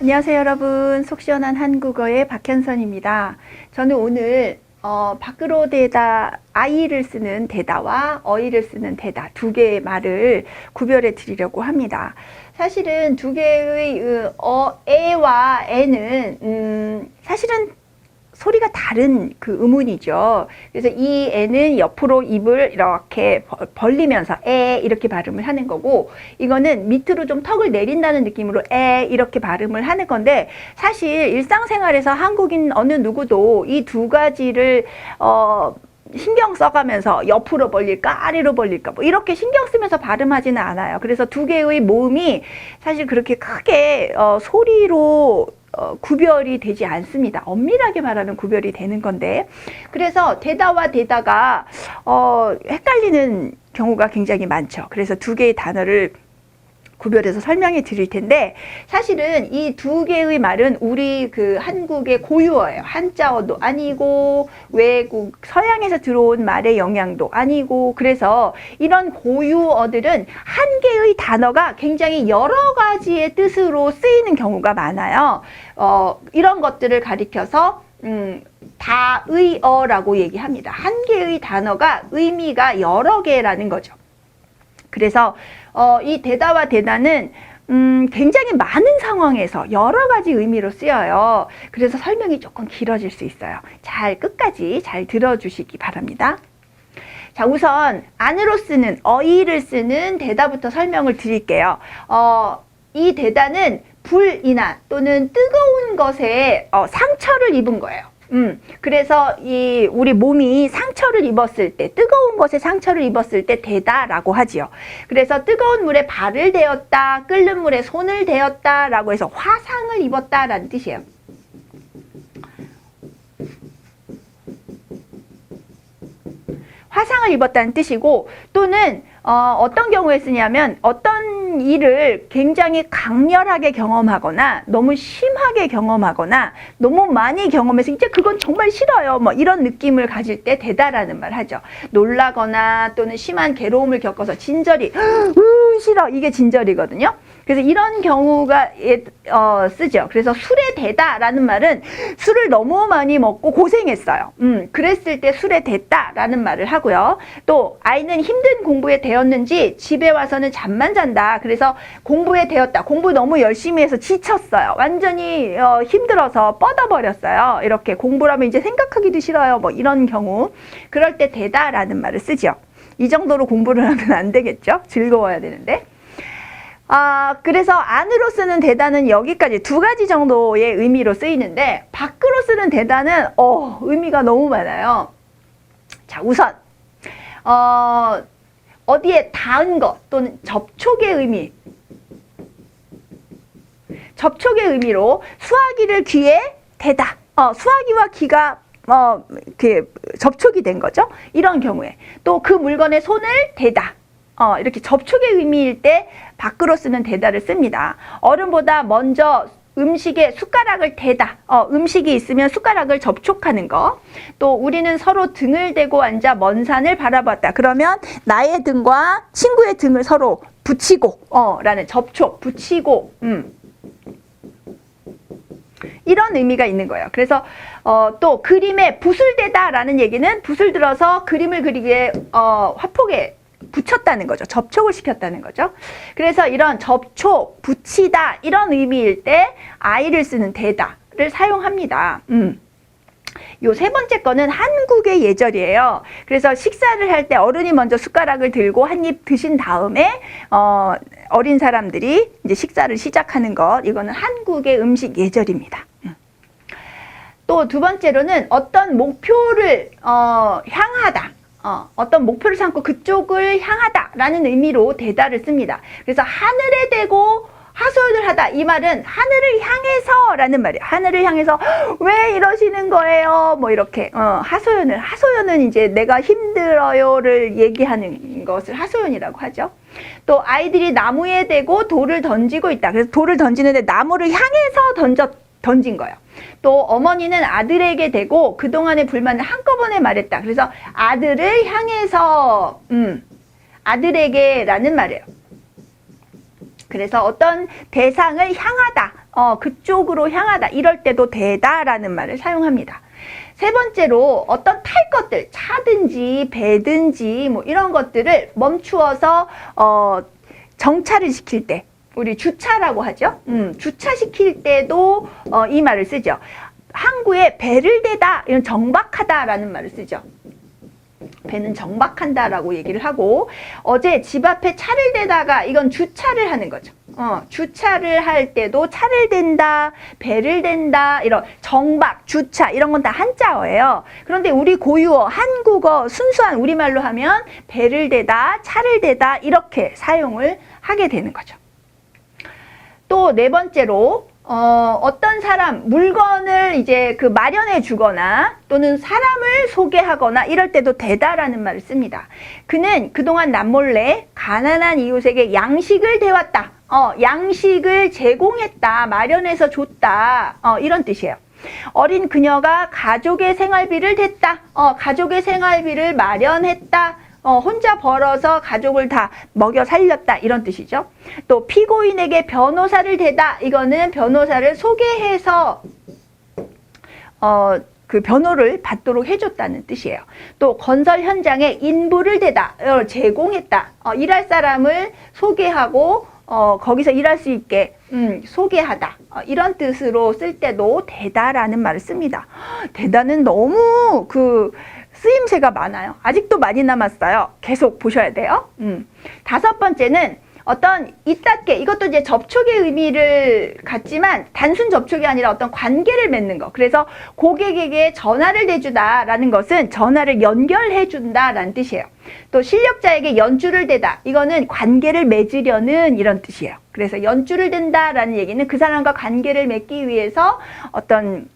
안녕하세요 여러분, 속 시원한 한국어의 박현선입니다. 저는 오늘 밖으로 대다, 아이를 쓰는 대다와 어이를 쓰는 대다 두 개의 말을 구별해 드리려고 합니다. 사실은 두 개의 에와 에는 사실은 소리가 다른 그 의문이죠. 그래서 이 에는 옆으로 입을 이렇게 벌리면서 에 이렇게 발음을 하는 거고, 이거는 밑으로 좀 턱을 내린다는 느낌으로 에 이렇게 발음을 하는 건데, 사실 일상생활에서 한국인 어느 누구도 이 두 가지를 신경 써가면서 옆으로 벌릴까 아래로 벌릴까 뭐 이렇게 신경 쓰면서 발음하지는 않아요. 그래서 두 개의 모음이 사실 그렇게 크게 소리로 구별이 되지 않습니다. 엄밀하게 말하면 구별이 되는 건데, 그래서 대다와 대다가 헷갈리는 경우가 굉장히 많죠. 그래서 두 개의 단어를 구별해서 설명해 드릴 텐데, 사실은 이 두 개의 말은 우리 그 한국의 고유어예요. 한자어도 아니고 외국 서양에서 들어온 말의 영향도 아니고, 그래서 이런 고유어들은 한 개의 단어가 굉장히 여러 가지의 뜻으로 쓰이는 경우가 많아요. 이런 것들을 가리켜서 다의어라고 얘기합니다. 한 개의 단어가 의미가 여러 개라는 거죠. 그래서 이 대다와 대다는 굉장히 많은 상황에서 여러 가지 의미로 쓰여요. 그래서 설명이 조금 길어질 수 있어요. 끝까지 잘 들어주시기 바랍니다. 자, 우선 안으로 쓰는 어이를 쓰는 대다부터 설명을 드릴게요. 이 대다는 불이나 또는 뜨거운 것에 상처를 입은 거예요. 그래서 우리 몸이 상처를 입었을 때, 뜨거운 것에 상처를 입었을 때 대다라고 하지요. 그래서 뜨거운 물에 발을 대었다, 끓는 물에 손을 대었다 라고 해서 화상을 입었다 라는 뜻이에요. 화상을 입었다는 뜻이고, 또는 어떤 경우에 쓰냐면 어떤 일을 굉장히 강렬하게 경험하거나 너무 심하게 경험하거나 너무 많이 경험해서 이제 그건 정말 싫어요 뭐 이런 느낌을 가질 때 대다라는 말 하죠. 놀라거나 또는 심한 괴로움을 겪어서 진저리 싫어, 이게 진저리거든요. 그래서 이런 경우가 쓰죠. 그래서 술에 대다라는 말은 술을 너무 많이 먹고 고생했어요. 그랬을 때 술에 됐다라는 말을 하고요. 또 아이는 힘든 공부에 대었는지 집에 와서는 잠만 잔다. 그래서 공부에 대었다. 공부 너무 열심히 해서 지쳤어요. 완전히 힘들어서 뻗어버렸어요. 이렇게 공부를 하면 이제 생각하기도 싫어요. 뭐 이런 경우. 그럴 때 대다라는 말을 쓰죠. 이 정도로 공부를 하면 안 되겠죠. 즐거워야 되는데. 그래서 안으로 쓰는 대다는 여기까지 두 가지 정도의 의미로 쓰이는데, 밖으로 쓰는 대다는 의미가 너무 많아요. 자, 우선 어디에 닿은 것 또는 접촉의 의미, 접촉의 의미로 수화기를 귀에 대다. 수화기와 귀가 이렇게 접촉이 된 거죠. 이런 경우에 또 그 물건에 손을 대다. 이렇게 접촉의 의미일 때 밖으로 쓰는 대다를 씁니다. 어른보다 먼저 음식에 숟가락을 대다. 음식이 있으면 숟가락을 접촉하는 거. 또 우리는 서로 등을 대고 앉아 먼 산을 바라봤다. 그러면 나의 등과 친구의 등을 서로 붙이고 라는 접촉, 붙이고 이런 의미가 있는 거예요. 그래서 또 그림에 붓을 대다 라는 얘기는 붓을 들어서 그림을 그리기에 화폭에 붙였다는 거죠. 접촉을 시켰다는 거죠. 그래서 이런 접촉, 붙이다 이런 의미일 때 아이를 쓰는 대다를 사용합니다. 요 세 번째 거는 한국의 예절이에요. 그래서 식사를 할 때 어른이 먼저 숟가락을 들고 한 입 드신 다음에 어린 사람들이 이제 식사를 시작하는 것, 이거는 한국의 음식 예절입니다. 또 두 번째로는 어떤 목표를 향하다. 어떤 목표를 삼고 그쪽을 향하다라는 의미로 대다를 씁니다. 그래서 하늘에 대고 하소연을 하다, 이 말은 하늘을 향해서라는 말이에요. 하늘을 향해서 왜 이러시는 거예요? 뭐 이렇게 하소연은 이제 내가 힘들어요를 얘기하는 것을 하소연이라고 하죠. 또 아이들이 나무에 대고 돌을 던지고 있다. 그래서 돌을 던지는데 나무를 향해서 던진 거예요. 또 어머니는 아들에게 대고 그동안의 불만을 한꺼번에 말했다. 그래서 아들을 향해서 아들에게 라는 말이에요. 그래서 어떤 대상을 향하다, 그쪽으로 향하다. 이럴 때도 되다라는 말을 사용합니다. 세 번째로 어떤 탈 것들, 차든지 배든지 뭐 이런 것들을 멈추어서 정차를 시킬 때, 우리 주차라고 하죠. 주차시킬 때도 이 말을 쓰죠. 항구에 배를 대다, 이런 정박하다라는 말을 쓰죠. 배는 정박한다라고 얘기를 하고, 어제 집 앞에 차를 대다가 이건 주차를 하는 거죠. 주차를 할 때도 차를 댄다, 배를 댄다, 이런 정박, 주차 이런 건 다 한자어예요. 그런데 우리 고유어, 한국어, 순수한 우리말로 하면 배를 대다, 차를 대다 이렇게 사용을 하게 되는 거죠. 또 네 번째로 어떤 사람, 물건을 이제 그 마련해 주거나 또는 사람을 소개하거나 이럴 때도 되다라는 말을 씁니다. 그는 그동안 남몰래 가난한 이웃에게 양식을 대왔다. 양식을 제공했다. 마련해서 줬다. 이런 뜻이에요. 어린 그녀가 가족의 생활비를 댔다. 가족의 생활비를 마련했다. 혼자 벌어서 가족을 다 먹여 살렸다 이런 뜻이죠. 또 피고인에게 변호사를 대다, 이거는 변호사를 소개해서 그 변호를 받도록 해줬다는 뜻이에요. 또 건설 현장에 인부를 대다, 제공했다, 일할 사람을 소개하고 거기서 일할 수 있게 소개하다, 이런 뜻으로 쓸 때도 되다라는 말을 씁니다. 되다는 너무 쓰임새가 많아요. 아직도 많이 남았어요. 계속 보셔야 돼요. 다섯 번째는 어떤 이따께, 이것도 이제 접촉의 의미를 갖지만 단순 접촉이 아니라 어떤 관계를 맺는 거. 그래서 고객에게 전화를 대주다라는 것은 전화를 연결해 준다라는 뜻이에요. 또 실력자에게 연줄을 대다, 이거는 관계를 맺으려는 이런 뜻이에요. 그래서 연줄을 댄다라는 얘기는 그 사람과 관계를 맺기 위해서 어떤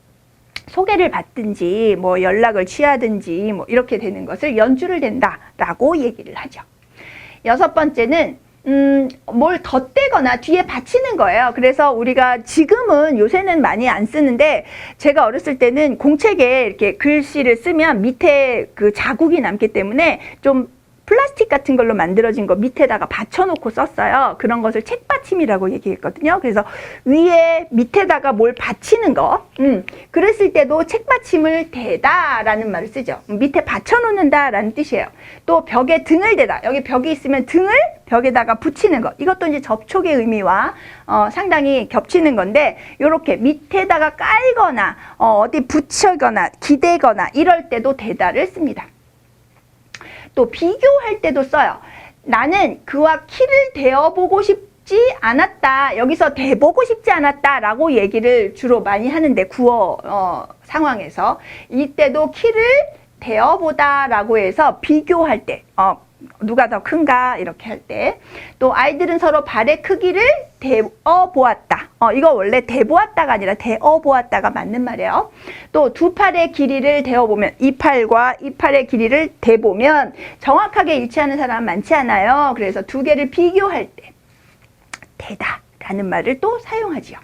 소개를 받든지 뭐 연락을 취하든지 뭐 이렇게 되는 것을 연주를 댄다라고 얘기를 하죠. 여섯 번째는 뭘 덧대거나 뒤에 받치는 거예요. 그래서 우리가 지금은 요새는 많이 안 쓰는데, 제가 어렸을 때는 공책에 이렇게 글씨를 쓰면 밑에 그 자국이 남기 때문에 좀 플라스틱 같은 걸로 만들어진 거 밑에다가 받쳐놓고 썼어요. 그런 것을 책받침이라고 얘기했거든요. 그래서 위에 밑에다가 뭘 받치는 거, 그랬을 때도 책받침을 대다라는 말을 쓰죠. 밑에 받쳐놓는다라는 뜻이에요. 또 벽에 등을 대다, 여기 벽이 있으면 등을 벽에다가 붙이는 거, 이것도 이제 접촉의 의미와 상당히 겹치는 건데, 이렇게 밑에다가 깔거나 어디 붙이거나 기대거나 이럴 때도 대다를 씁니다. 또 비교할 때도 써요. 나는 그와 키를 대어보고 싶지 않았다. 여기서 대보고 싶지 않았다 라고 얘기를 주로 많이 하는데, 구어 상황에서 이때도 키를 대어보다 라고 해서 비교할 때, 누가 더 큰가 이렇게 할 때. 또 아이들은 서로 발의 크기를 대어보았다. 이거 원래 대보았다가 아니라 대어보았다가 맞는 말이에요. 또 두 팔의 길이를 대어보면, 이 팔과 이 팔의 길이를 대보면 정확하게 일치하는 사람은 많지 않아요. 그래서 두 개를 비교할 때 대다라는 말을 또 사용하지요.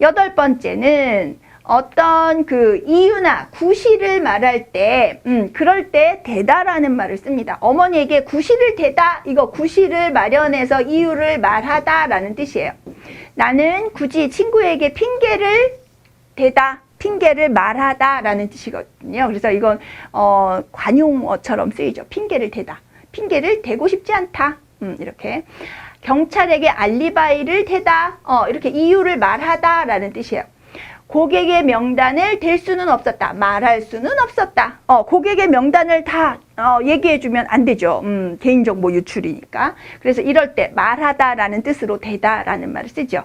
여덟 번째는 어떤 그 이유나 구실을 말할 때, 그럴 때 대다라는 말을 씁니다. 어머니에게 구실을 대다, 이거 구실을 마련해서 이유를 말하다라는 뜻이에요. 나는 굳이 친구에게 핑계를 대다, 핑계를 말하다라는 뜻이거든요. 그래서 이건 관용어처럼 쓰이죠. 핑계를 대다, 핑계를 대고 싶지 않다, 이렇게. 경찰에게 알리바이를 대다, 이렇게 이유를 말하다라는 뜻이에요. 고객의 명단을 댈 수는 없었다, 말할 수는 없었다. 고객의 명단을 다 얘기해주면 안 되죠. 개인정보 유출이니까. 그래서 이럴 때 말하다라는 뜻으로 대다라는 말을 쓰죠.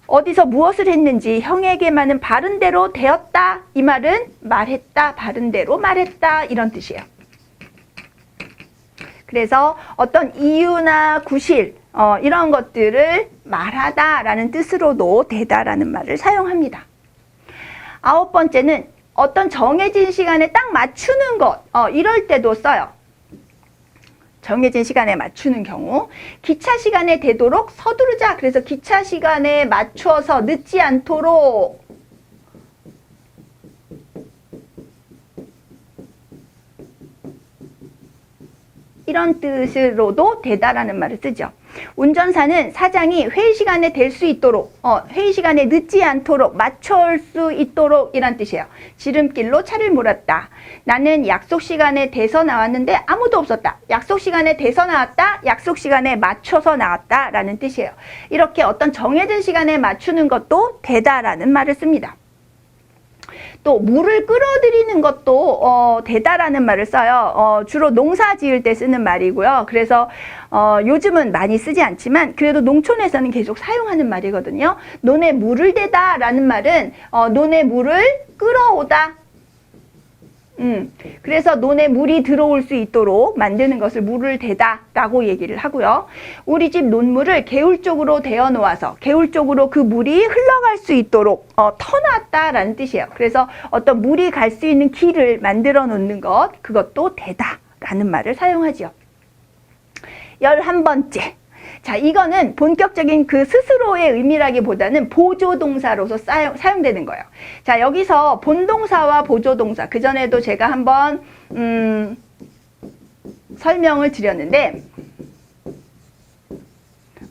어디서 무엇을 했는지 형에게만은 바른 대로 되었다, 이 말은 말했다, 바른 대로 말했다, 이런 뜻이에요. 그래서 어떤 이유나 구실, 이런 것들을 말하다라는 뜻으로도 대다라는 말을 사용합니다. 아홉 번째는 어떤 정해진 시간에 딱 맞추는 것, 이럴 때도 써요. 정해진 시간에 맞추는 경우, 기차 시간에 되도록 서두르자. 그래서 기차 시간에 맞춰서 늦지 않도록 이런 뜻으로도 되다라는 말을 쓰죠. 운전사는 사장이 회의 시간에 될 수 있도록, 회의 시간에 늦지 않도록 맞춰올 수 있도록 이란 뜻이에요. 지름길로 차를 몰았다. 나는 약속 시간에 돼서 나왔는데 아무도 없었다. 약속 시간에 돼서 나왔다. 약속 시간에 맞춰서 나왔다 라는 뜻이에요. 이렇게 어떤 정해진 시간에 맞추는 것도 되다라는 말을 씁니다. 또 물을 끌어들이는 것도 되다라는 말을 써요. 주로 농사 지을 때 쓰는 말이고요. 그래서 요즘은 많이 쓰지 않지만 그래도 농촌에서는 계속 사용하는 말이거든요. 논에 물을 대다 라는 말은 논에 물을 끌어오다. 그래서 논에 물이 들어올 수 있도록 만드는 것을 물을 대다 라고 얘기를 하고요. 우리 집 논물을 개울 쪽으로 대어 놓아서 개울 쪽으로 그 물이 흘러갈 수 있도록 터놨다 라는 뜻이에요. 그래서 어떤 물이 갈 수 있는 길을 만들어 놓는 것, 그것도 대다 라는 말을 사용하지요. 11번째. 자, 이거는 본격적인 그 스스로의 의미라기보다는 보조동사로서 사용되는 거예요. 자, 여기서 본동사와 보조동사, 그전에도 제가 한번 설명을 드렸는데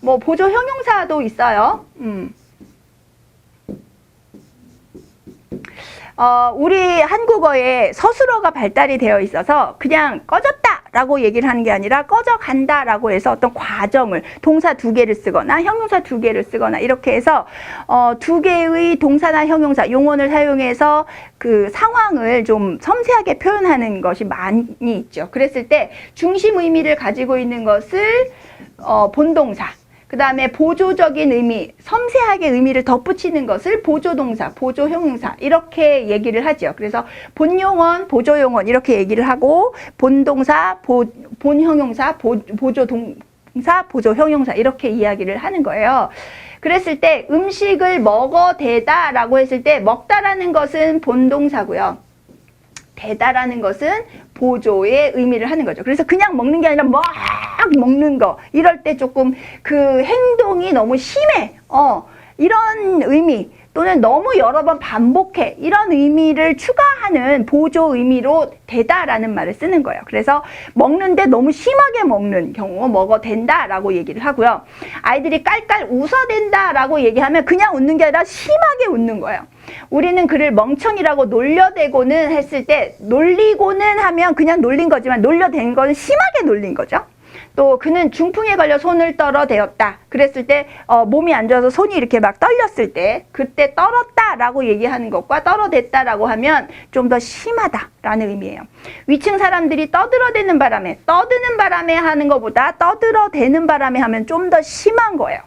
뭐 보조 형용사도 있어요. 우리 한국어에 서술어가 발달이 되어 있어서 그냥 꺼졌다 라고 얘기를 하는 게 아니라 꺼져간다 라고 해서 어떤 과정을 동사 2개를 쓰거나 형용사 2개를 쓰거나 이렇게 해서 2개의 동사나 형용사 용언을 사용해서 그 상황을 좀 섬세하게 표현하는 것이 많이 있죠. 그랬을 때 중심 의미를 가지고 있는 것을 본동사, 그 다음에 보조적인 의미, 섬세하게 의미를 덧붙이는 것을 보조동사, 보조형용사 이렇게 얘기를 하죠. 그래서 본용언, 보조용언 이렇게 얘기를 하고 본동사, 본형용사, 보조동사, 보조형용사 이렇게 이야기를 하는 거예요. 그랬을 때 음식을 먹어대다 라고 했을 때 먹다라는 것은 본동사고요. 대다라는 것은 보조의 의미를 하는 거죠. 그래서 그냥 먹는 게 아니라 막 먹는 거. 이럴 때 조금 그 행동이 너무 심해. 이런 의미 또는 너무 여러 번 반복해. 이런 의미를 추가하는 보조 의미로 대다라는 말을 쓰는 거예요. 그래서 먹는데 너무 심하게 먹는 경우 먹어댄다라고 얘기를 하고요. 아이들이 깔깔 웃어댄다라고 얘기하면 그냥 웃는 게 아니라 심하게 웃는 거예요. 우리는 그를 멍청이라고 놀려대고는 했을 때 놀리고는 하면 그냥 놀린 거지만 놀려댄 거는 심하게 놀린 거죠. 또 그는 중풍에 걸려 손을 떨어대었다. 그랬을 때 몸이 안 좋아서 손이 이렇게 막 떨렸을 때 그때 떨었다라고 얘기하는 것과 떨어댔다라고 하면 좀 더 심하다라는 의미예요. 위층 사람들이 떠들어대는 바람에 떠드는 바람에 하는 것보다 떠들어대는 바람에 하면 좀 더 심한 거예요.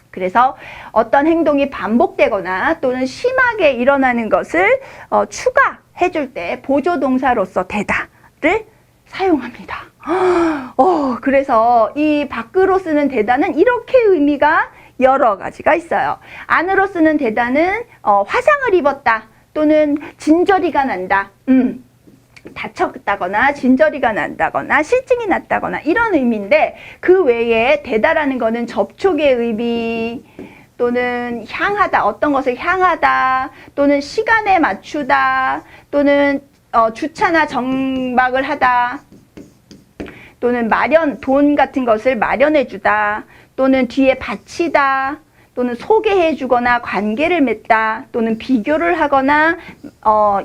그래서 어떤 행동이 반복되거나 또는 심하게 일어나는 것을 추가해 줄 때 보조동사로서 대다를 사용합니다. 그래서 이 밖으로 쓰는 대다는 이렇게 의미가 여러 가지가 있어요. 안으로 쓰는 대다는 화상을 입었다 또는 진저리가 난다. 다쳤다거나 진저리가 난다거나 실증이 났다거나 이런 의미인데 그 외에 대다라는 거는 접촉의 의미 또는 향하다, 어떤 것을 향하다 또는 시간에 맞추다 또는 주차나 정박을 하다 또는 돈 같은 것을 마련해 주다 또는 뒤에 바치다 또는 소개해 주거나 관계를 맺다 또는 비교를 하거나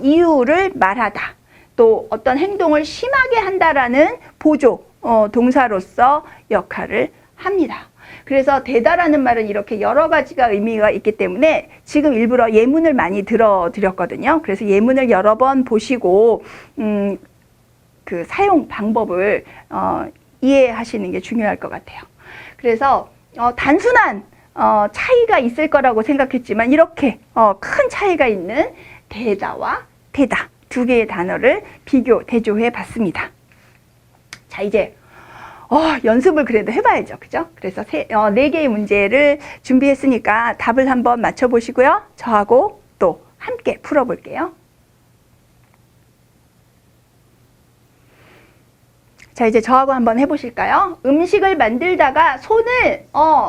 이유를 말하다 또 어떤 행동을 심하게 한다라는 보조 동사로서 역할을 합니다. 그래서 대다라는 말은 이렇게 여러 가지가 의미가 있기 때문에 지금 일부러 예문을 많이 들어드렸거든요. 그래서 예문을 여러 번 보시고 그 사용 방법을 이해하시는 게 중요할 것 같아요. 그래서 단순한 차이가 있을 거라고 생각했지만 이렇게 큰 차이가 있는 대다와 대다 두 개의 단어를 대조해 봤습니다. 자, 이제 연습을 그래도 해봐야죠. 그죠? 그래서 4개의 문제를 준비했으니까 답을 한번 맞춰보시고요. 저하고 또 함께 풀어볼게요. 자, 이제 저하고 한번 해보실까요? 음식을 만들다가 손을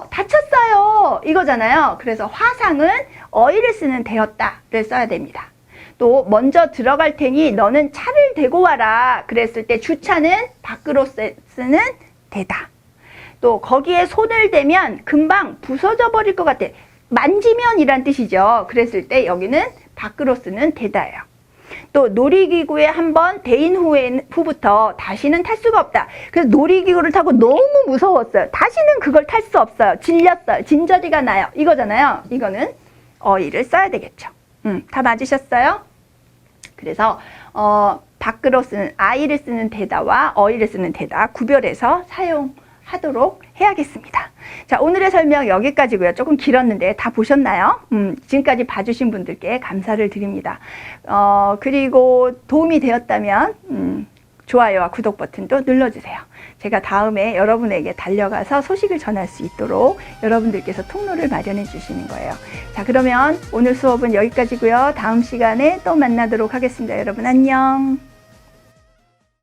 다쳤어요 이거잖아요. 그래서 화상은 어휘를 쓰는 되었다를 써야 됩니다. 또 먼저 들어갈 테니 너는 차를 대고 와라. 그랬을 때 주차는 밖으로 쓰는 대다. 또 거기에 손을 대면 금방 부서져 버릴 것 같아. 만지면 이란 뜻이죠. 그랬을 때 여기는 밖으로 쓰는 대다예요. 또 놀이기구에 한번 대인 후부터 다시는 탈 수가 없다. 그래서 놀이기구를 타고 너무 무서웠어요. 다시는 그걸 탈 수 없어요. 질렸어요. 진저리가 나요. 이거잖아요. 이거는 어이를 써야 되겠죠. 다 맞으셨어요? 그래서 밖으로 쓰는 아이를 쓰는 대다와 어이를 쓰는 대다 구별해서 사용하도록 해야겠습니다. 자, 오늘의 설명 여기까지고요. 조금 길었는데 다 보셨나요? 지금까지 봐주신 분들께 감사를 드립니다. 그리고 도움이 되었다면 좋아요와 구독 버튼도 눌러주세요. 제가 다음에 여러분에게 달려가서 소식을 전할 수 있도록 여러분들께서 통로를 마련해 주시는 거예요. 자, 그러면 오늘 수업은 여기까지고요. 다음 시간에 또 만나도록 하겠습니다. 여러분 안녕.